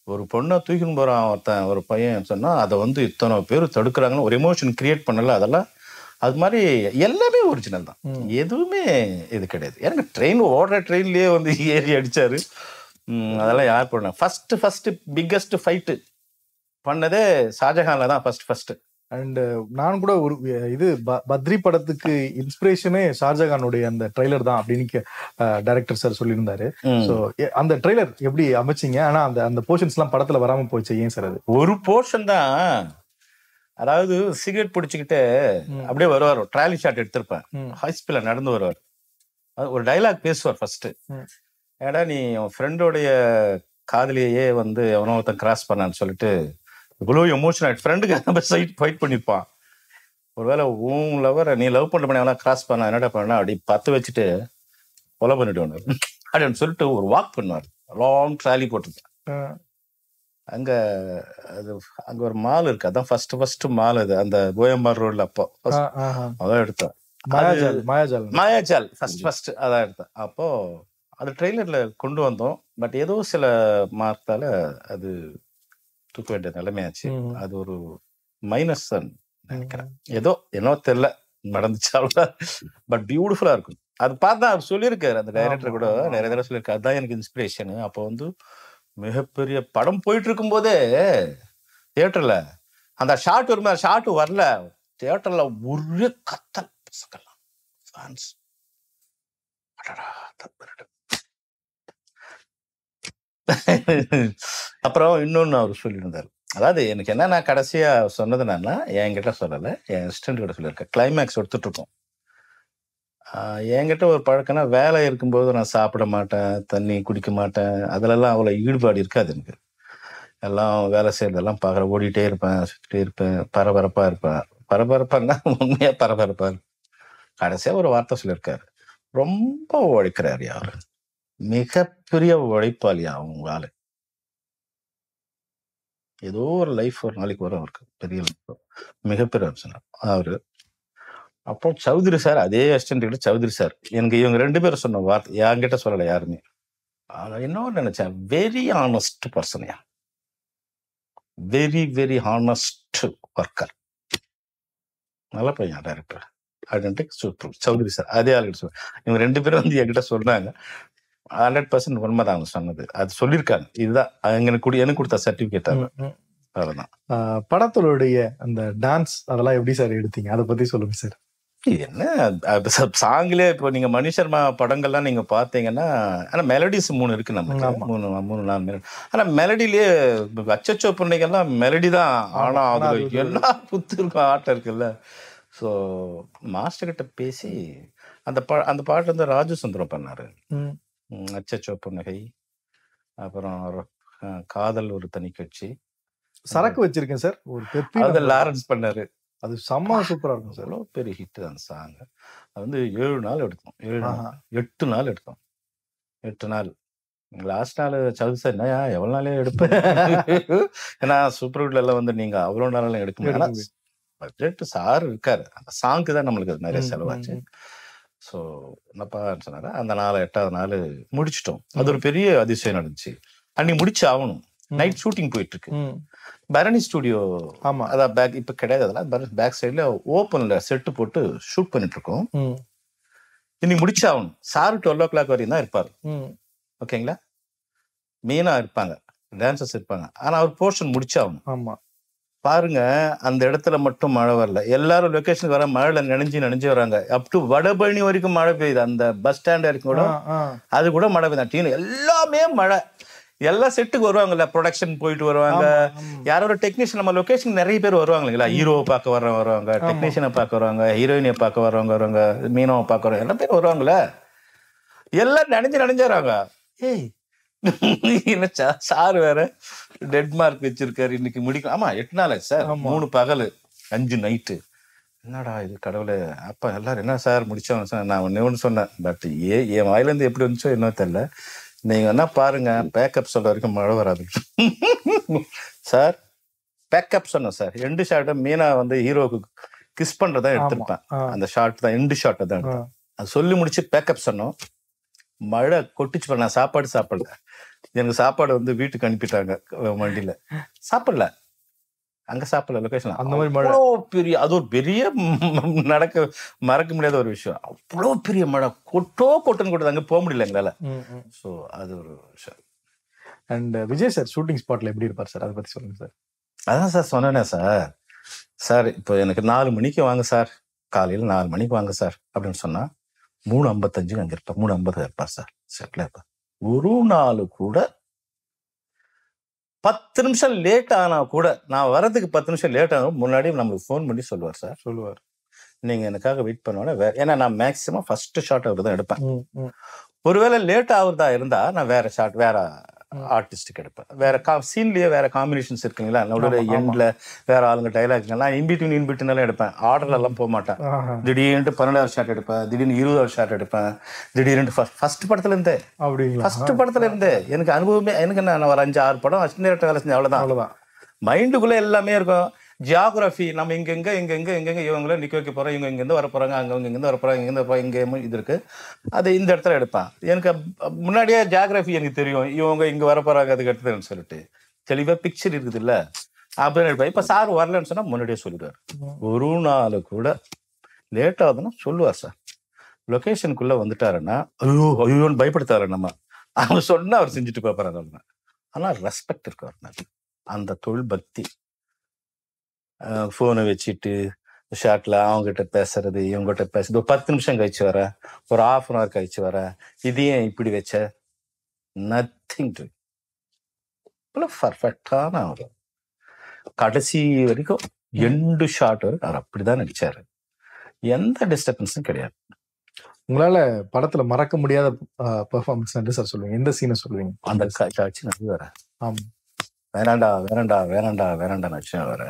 ஒரு பொண்ணை தூக்கின்னு போறான் ஒருத்தன், ஒரு பையன் சொன்னா அதை வந்து இத்தனை பேர் தடுக்கிறாங்கன்னு ஒரு எமோஷன் கிரியேட் பண்ணல. அதெல்லாம் அது மாதிரி எல்லாமே ஒரிஜினல் தான், எதுவுமே இது கிடையாது. எனக்கு ஓடுற ட்ரெயின்லயே வந்து ஏறி அடிச்சாரு. அதெல்லாம் யார் பண்ண ஃபர்ஸ்ட் பிக்கஸ்ட் ஃபைட்டு பண்ணதே ஷாஜஹான்ல தான் ஃபர்ஸ்ட். அண்ட் நான் கூட ஒரு இது பத்ரி படத்துக்கு இன்ஸ்பிரேஷனே ஷாஜகானுடைய அந்த ட்ரெய்லர் தான் அப்படின்னு டைரக்டர் சார் சொல்லியிருந்தாரு. ஸோ அந்த ட்ரெய்லர் எப்படி அமைச்சிங்க? ஆனா அந்த போர்ஷன்ஸ் எல்லாம் படத்துல வராம போச்சு, ஏன் சார்? அது ஒரு போர்ஷன் தான். அதாவது சிகரெட் பிடிச்சிக்கிட்டு அப்படியே வருவார், ட்ராலி ஷாட் எடுத்திருப்பேன், ஹைஸ்பீட்ல நடந்து வருவார். ஒரு டைலாக் பேசுவார் ஃபர்ஸ்ட். ஏடா நீ உன் ஃப்ரெண்டோடைய காதலியே வந்து எவனோ ஒருத்தன் கிராஸ் பண்ணான்னு சொல்லிட்டு இவ்வளோ எமோஷனல் ஆயிட்டு ஃப்ரெண்டுக்கு ஃபைட் பண்ணியிருப்பான். ஒருவேளை உன் லவர் நீ லவ் பண்ண பண்ணி எவனா கிராஸ் பண்ணா என்னடா பண்ணா அப்படி பத்து வச்சுட்டு கொலை பண்ணிட்டு அப்படின்னு சொல்லிட்டு ஒரு வாக் பண்ணுவார். லாங் ட்ராலி போட்டிருக்கேன் அங்க. அங்க ஒரு மால் இருக்கு, அதான் ஃபர்ஸ்ட் மால். அது அந்த கோயம்பார் ரோட்ல அப்போ அதான் எடுத்தேன். மாயாஜால் ஃபர்ஸ்ட் அதான் எடுத்தேன். அப்போ அது ட்ரெய்லர்ல கொண்டு வந்தோம். பட் ஏதோ சில மார்த்தால அது தூக்க வேண்டிய நிலைமையாச்சு. அது ஒரு மைனஸ் நினைக்கிறேன், ஏதோ என்னோ தெரியல நடந்துச்சு அவ்வளோ. பட் பியூட்டிஃபுல்லா இருக்கும். அது பார்த்தா அவர் சொல்லியிருக்காரு, அந்த டைரக்டர் கூட நிறைய தடவை சொல்லியிருக்காரு, அதுதான் எனக்கு இன்ஸ்பிரேஷன். அப்போ வந்து மிகப்பெரிய படம் போயிட்டு இருக்கும் போதே தியேட்டர்ல அந்த ஷாட் வருமா, ஷாட் வரல, தியேட்டர்ல ஒரே கத்தல் பசங்கெல்லாம் ஃபேன்ஸ். அப்புறம் இன்னொன்னு அவர் சொல்லியிருந்தாரு. அதாவது எனக்கு என்னன்னா கடைசியா சொன்னது என்னன்னா, என்கிட்ட சொல்லலை, என் அசிஸ்டன்ட் கிட்ட சொல்லியிருக்கேன். கிளைமேக்ஸ் எடுத்துட்டு இருக்கோம். என்கிட்ட ஒரு பழக்கம்னா வேலை இருக்கும்போது நான் சாப்பிட மாட்டேன், தண்ணி குடிக்க மாட்டேன், அதுலலாம் அவ்வளோ ஈடுபாடு இருக்காது எனக்கு. எல்லாம் வேலை செய்யறதெல்லாம் பார்க்குற, ஓடிட்டே இருப்பேன், சுற்றிட்டே இருப்பேன், பரபரப்பா இருப்பேன். பரபரப்பான்னா உண்மையா பரபரப்பா இருப்பேன். கடைசியா ஒரு வார்த்தை சொல்லியிருக்காரு, ரொம்ப உழைக்கிறாரு யாரு, மிகப்பெரிய உழைப்பாளியா அவங்க ஆளு. ஏதோ ஒரு லைஃப் ஒரு நாளைக்கு வரும் அவருக்கு, பெரிய மிகப்பெரிய அவரு. அப்போ சௌத்ரி சார், அதே அசிஸ்டன்ட் கிட்ட சௌத்ரி சார், எனக்கு இவங்க ரெண்டு பேரும் சொன்ன வார்த்தை என்கிட்ட சொல்லலை யாருமே. இன்னொரு நினைச்சேன், வெரி ஹானஸ்ட் பர்சன்யா, வெரி வெரி ஹானஸ்ட் ஒர்க்கர், நல்ல பையன் டைரக்டர் அப்படின்ட்டு சௌத்ரி சார் அதே ஆளுகிட்ட சொல்ல. இவங்க ரெண்டு பேரும் வந்து என்கிட்ட சொன்னாங்க. 100% உண்மைதான் அவங்க சொன்னது, அது சொல்லியிருக்காங்க. இதுதான் எனக்கு கொடுத்த சர்டிபிகேட். அதுதான். படத்தோடைய அந்த டான்ஸ் அதெல்லாம் எப்படி சார் எடுத்தீங்க, அதை பத்தி சொல்லுங்க சார். என்ன சாங்லயே இப்போ நீங்க மணி சர்மா படங்கள்லாம் நீங்க பாத்தீங்கன்னா, ஆனா மெலடிஸ் 3 இருக்கு நமக்கு, 3-4 மெலடி. ஆனா மெலடிலேயே அச்சச்சோ பிள்ளைங்கெல்லாம் மெலடி தான். ஆனா அதுல எல்லா புத்து இருக்கும், ஆட்டம் இருக்குல்ல. ஸோ மாஸ்டர் கிட்ட பேசி அந்த பாட்டு வந்து ராஜு சுந்தரம் பண்ணாரு. அச்சச்சோ புன்னகை, அப்புறம் காதல் ஒரு தனி கட்சி, சரக்கு வச்சிருக்கேன் சார், ஒரு பெப்பி, அது லாரன்ஸ் பண்ணாரு. அது செம்ம சூப்பரா இருக்கும் சார். எவ்வளோ பெரிய ஹிட் அந்த சாங். அது வந்து 7 நாள் எடுத்தோம், 8 நாள் எடுத்தோம். 8 நாள். லாஸ்ட் நாள் சவுதி சார், என்னையா எவ்வளோ நாளே எடுப்பேன், ஏன்னா சூப்பர்வுட்ல எல்லாம் வந்து நீங்க அவ்வளோ நாளெல்லாம் எடுக்க முடியாது, பட்ஜெட் சார் இருக்காரு. அந்த சாங்க்கு தான் நம்மளுக்கு நிறைய செலவாச்சு. ஸோ என்னப்பா சொன்னாரு, அந்த 8வது நாள் முடிச்சிட்டோம். அது ஒரு பெரிய அதிசயம் நடந்துச்சு. அன்னைக்கு முடிச்சு ஆகணும். நைட் ஷூட்டிங் போயிட்டு இருக்கு. பரணி ஸ்டுடியோ, ஆமா, அதான் பேக் இப்ப கிடையாது, அதெல்லாம் பேக் சைட்ல ஓப்பன்ல செட்டு போட்டு ஷூட் பண்ணிட்டு இருக்கோம். இன்னைக்கு முடிச்சாகணும். சார் 12 o'clock வரையும் தான் இருப்பாரு. ஓகேங்களா, மீனா இருப்பாங்க, டான்சர்ஸ் இருப்பாங்க, ஆனா அவர் போர்ஷன் முடிச்சாகணும். ஆமா, பாருங்க, அந்த இடத்துல மட்டும் மழை வரல, எல்லாரும் லொகேஷனுக்கு வர மழைல நினைஞ்சு வராங்க. அப் டு வடபழனி வரைக்கும் மழை பெய்யுது. அந்த பஸ் ஸ்டாண்ட் வரைக்கும் கூட அது கூட மழை பெய்யுது. எல்லாமே மழை. எல்லா செட்டுக்கு வருவாங்கல்ல, ப்ரொடக்ஷன் போயிட்டு வருவாங்க, யாரோட டெக்னீஷியன், நம்ம லொகேஷன் நிறைய பேர் வருவாங்க இல்லைங்களா, ஹீரோவை பார்க்க வருவாங்க, டெக்னீஷியனை பார்க்க வருவாங்க, ஹீரோயினை பார்க்க வருவாங்க, மீனவை பார்க்க வருவாங்க, எல்லா பேரும் வருவாங்களே, எல்லாம் நினைஞ்சாங்க. ஏய் என்னச்சா சார் வேற டெட் மார்க் வச்சிருக்காரு, இன்னைக்கு முடிக்கும். ஆமா, 8 நாள் சார், 3 பகல் 5 நைட்டு. என்னடா இது கடவுளே. அப்ப எல்லாரும் என்ன சார் முடிச்சவங்க சார், நான் ஒன்னு சொன்னேன். பட் என் வாயிலேருந்து எப்படி வந்துச்சோ என்னவோ தெரியல. நீங்க என்ன பாருங்க, பேக்கப் சொல்ற வரைக்கும் மழை வராது சார். பேக்கப் சொன்னேன் சார். 2 ஷார்ட் மீனா ஹீரோவுக்கு கிஸ் பண்றதா எடுத்திருப்பேன். அந்த ஷார்ட் தான் 2 ஷார்ட் தான் எடுத்தேன். அது சொல்லி முடிச்சு பேக்கப் சொன்னோம். மழை கொட்டிச்சு. நான் சாப்பாடல. எனக்கு சாப்பாடு வீட்டுக்கு அனுப்பிட்டாங்க வண்டியில. சாப்பிடல, அங்க சாப்பிடல, லொகேஷன். அந்த மாதிரி மழை பெரிய, அது ஒரு பெரிய மறக்க முடியாத ஒரு விஷயம். அவ்வளோ பெரிய மழை, கொட்டுன்னு அங்க போக முடியல எங்களால. ஸோ அது ஒரு விஷயம். அண்ட் விஜய் சார் ஷூட்டிங் ஸ்பாட்ல எப்படி இருப்பார் சார், அதை பத்தி சொல்லுங்க சார். அதான் சார் சொன்னேனே சார் இப்போ எனக்கு 4 மணிக்கு வாங்க சார், காலையில் 4 மணிக்கு வாங்க சார் அப்படின்னு சொன்னா 3:55 அங்க இருப்பார், 3:50 இருப்பார் சார் செட்ல இருப்பார். ஒரு நாள் கூட 10 நிமிஷம் லேட் ஆனா கூட, நான் வரதுக்கு 10 நிமிஷம் லேட் ஆகும் முன்னாடி நம்மளுக்கு ஃபோன் பண்ணி சொல்லுவார். நீங்க எனக்காக வெயிட் பண்ணுவானே. ஏன்னா நான் மேக்சிமம் ஃபர்ஸ்ட் ஷாட் அவர் தான் எடுப்பேன். ஒருவேளை லேட் ஆகுறதா இருந்தா நான் வேற ஷாட், வேற ஆர்டிஸ்டுக்கு எடுப்பேன். வேற சீன்லயே வேற காம்பினேஷன்ஸ் இருக்குங்களா, நம்மளோட எண்ட்ல வேற ஆளுங்க டைலாக் எல்லாம் இன்பிட்வீன் எல்லாம் எடுப்பேன். ஆர்டர்ல எல்லாம் போக மாட்டேன். திடீர்னு 12வது ஷாட் எடுப்பேன், திடீர்னு 20வது ஷாட் எடுப்பேன், திடீர்னு ஃபர்ஸ்ட் படத்துல இருந்தே எனக்கு அனுபவமே. எனக்கு என்ன, ஒரு 5-6 படம் அசிஸ்டன்ட் டைரக்டர் வேலை செஞ்சேன், அவ்வளவுதான். மைண்டுக்குள்ள எல்லாமே இருக்கும். ஜியாகிரபி, நம்ம இங்க இவங்கள நிக்க வைக்க போறோம், இவங்க இங்கிருந்து வர போறாங்க, அங்க இங்கிருந்து வர போறாங்க, இங்க இது இருக்கு, அது இந்த இடத்துல எடுப்பேன். எனக்கு முன்னாடியே ஜியாகிரபி எனக்கு தெரியும், இவங்க இங்க வர போறாங்க, அதுக்கு எடுத்துன்னு சொல்லிட்டு தெளிவா பிக்சர் இருக்குது இல்ல, அப்படின்னு எடுப்பேன். இப்ப சார் வரலன்னு சொன்னா முன்னாடியே சொல்லிடுவார். ஒரு நாள் கூட லேட் ஆகுதுன்னா சொல்லுவார் சார். லொகேஷனுக்குள்ள வந்துட்டாருன்னா ஐயோன்னு பயப்படுத்தாரு. நம்ம அவங்க சொன்னா அவர் செஞ்சுட்டு போறாரு. ஆனா ரெஸ்பெக்ட் இருக்கு அவர், அந்த தொழில் பக்தி. போனை வச்சுட்டு ஷாட்ல அவங்ககிட்ட பேசுறது, இவங்ககிட்ட பேசுறது, ஒரு 10 நிமிஷம் கழிச்சு வர, ஒரு 1/2 hour கழிச்சு வர, இதையும் இப்படி வச்ச, நத்திங் டு பர்ஃபெக்டான அவர். கடைசி வரைக்கும் 2 ஷாட் வரைக்கும் அவர் அப்படிதான் நடிச்சாரு. எந்த டிஸ்டர்பன்ஸும் கிடையாது. உங்களால படத்துல மறக்க முடியாத பெர்ஃபார்மன்ஸ் என்ன சார் சொல்லுவீங்க? எந்த சீனை சொல்லுவீங்க? அந்த காட்சி நிறைய வர, வேணாண்டா நடிச்சேன் வர.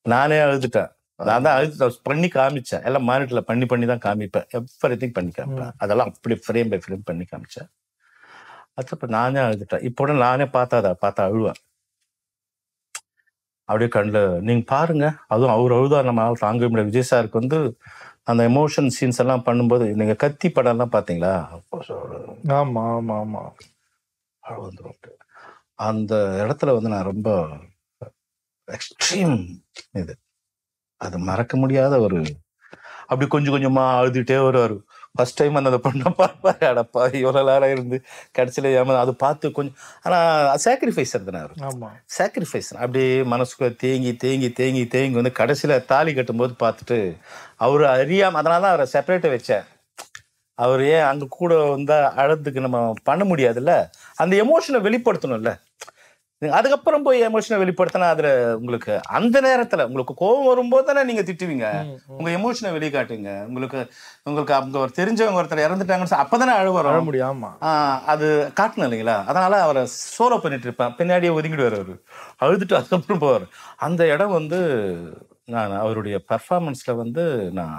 நானே அழுதுட்டேன். நான் தான் அழுது பண்ணி காமிச்சேன். எல்லாம் மானிட்டர்ல பண்ணி தான் காமிப்பேன். எவ்ரிதிங் பண்ணி காமிப்பேன். அதெல்லாம் அப்படி ஃப்ரேம் பை ஃப்ரேம் பண்ணி காமிச்சேன். அதுக்கப்புறம் நானே அழுதுட்டேன். இப்போ நானே பார்த்தா அழுவேன். அப்படியே கண்ணுல நீங்க பாருங்க. அதுவும் அவர் அழுதா நம்ம தாங்க முடியாது. விஜய் சாருக்கு அந்த எமோஷன் சீன்ஸ் எல்லாம் பண்ணும்போது, நீங்க கத்தி படம் எல்லாம் பாத்தீங்களா? அழுவு வந்துடும். அந்த இடத்துல நான் ரொம்ப எக்ஸ்ட்ரீம் இது, அது மறக்க முடியாத ஒரு, அப்படி கொஞ்சம் கொஞ்சமா அழுதுட்டே வருவாரு. ஃபர்ஸ்ட் டைம் அந்த பொண்ணை பார்ப்பாரு, அடப்பா இவ்வளவு நேரம் இருந்து கடைசியில அது பார்த்து கொஞ்சம். ஆனா சாக்ரிஃபைஸ் இருந்தாரு. சாக்ரிஃபைஸ் அப்படியே மனசுக்குள்ள தேங்கி கடைசியில தாலி கட்டும் போது பார்த்துட்டு அவரு அறியாம, அதனாலதான் அவரை செப்பரேட்டை வச்சேன். அவர் ஏன் அங்க கூட அழறதுக்கு நம்ம பண்ண முடியாதுல்ல, அந்த எமோஷனை வெளிப்படுத்தணும்ல. அதுக்கப்புறம் போய் எமோஷனை வெளிப்படுத்தினா அதுல உங்களுக்கு அந்த நேரத்துல உங்களுக்கு கோபம் வரும்போது தானே நீங்க திட்டுவீங்க. உங்க எமோஷனை வெளிக்காட்டுங்க. உங்களுக்கு அவங்க ஒரு தெரிஞ்சவங்க ஒருத்தர் இறந்துட்டாங்கன்னு அப்பதானே அழ முடியாம அது காட்டணும் இல்லைங்களா? அதனால அவரை சோலோ பண்ணிட்டு இருப்பேன். பின்னாடியே ஒதுங்கிடுவார் அவரு. அழுதுட்டு அதுக்கப்புறம் போவார். அந்த இடம் நான் அவருடைய பர்ஃபார்மன்ஸ்ல நான்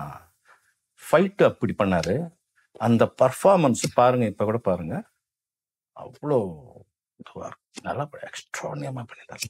ஃபைட் அப்படி பண்ணாரு. அந்த பர்ஃபார்மன்ஸ் பாருங்க, இப்ப கூட பாருங்க, அவ்வளோ நல்லா எக்ஸ்ட்ரானியமா பண்ணிட்டாரு.